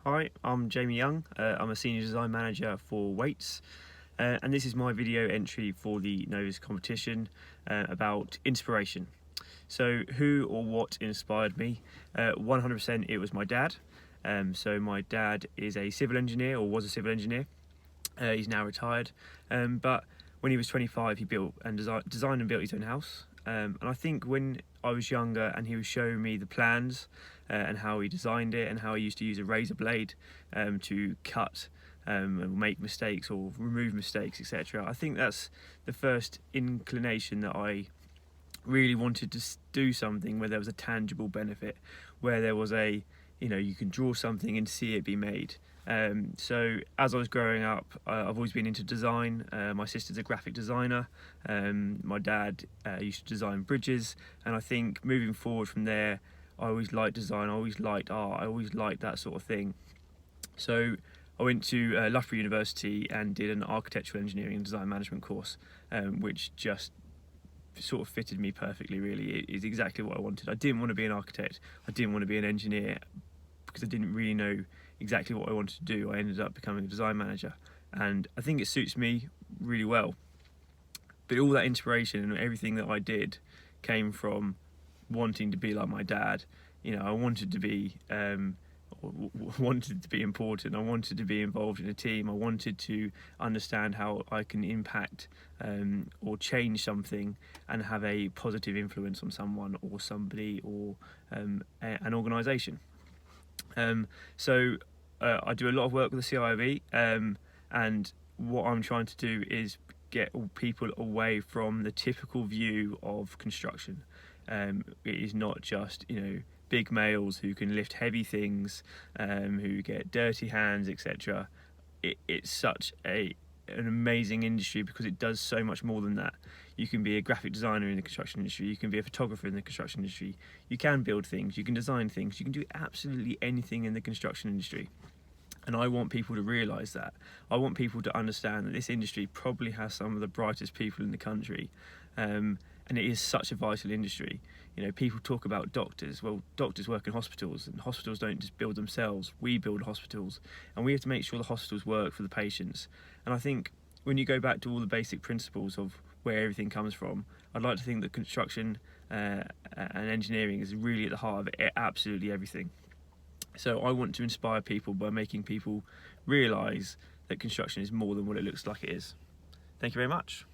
Hi, I'm Jamie Young. I'm a Senior Design Manager for Weights, and this is my video entry for the Novus competition about inspiration. So who or what inspired me? 100% it was my dad. So my dad is a civil engineer, or was a civil engineer. He's now retired, but when he was 25 he built and designed and built his own house. And I think when I was younger and he was showing me the plans and how he designed it and how he used to use a razor blade to cut and make mistakes or remove mistakes, etc. I think that's the first inclination that I really wanted to do something where there was a tangible benefit, where there was you can draw something and see it be made. So as I was growing up, I've always been into design. My sister's a graphic designer. My dad used to design bridges, and I think moving forward from there, I always liked design, I always liked art, I always liked that sort of thing. So I went to Loughborough University and did an architectural engineering and design management course, which just sort of fitted me perfectly. Really, it is exactly what I wanted. I didn't want to be an architect, I didn't want to be an engineer, because I didn't really know exactly what I wanted to do. I ended up becoming a design manager, and I think it suits me really well. But all that inspiration and everything that I did came from wanting to be like my dad. I wanted to be wanted to be important. I wanted to be involved in a team. I wanted to understand how I can impact or change something and have a positive influence on someone or somebody or an organisation. So I do a lot of work with the CIOB, and what I'm trying to do is get people away from the typical view of construction. It is not just big males who can lift heavy things, who get dirty hands, etc. It's such an amazing industry because it does so much more than that. You can be a graphic designer in the construction industry, you can be a photographer in the construction industry, you can build things, you can design things, you can do absolutely anything in the construction industry. And I want people to realise that. I want people to understand that this industry probably has some of the brightest people in the country, and it is such a vital industry. People talk about doctors. Well, doctors work in hospitals, and hospitals don't just build themselves. We build hospitals, and we have to make sure the hospitals work for the patients. And I think when you go back to all the basic principles of where everything comes from, I'd like to think that construction and engineering is really at the heart of absolutely everything. So I want to inspire people by making people realise that construction is more than what it looks like it is. Thank you very much.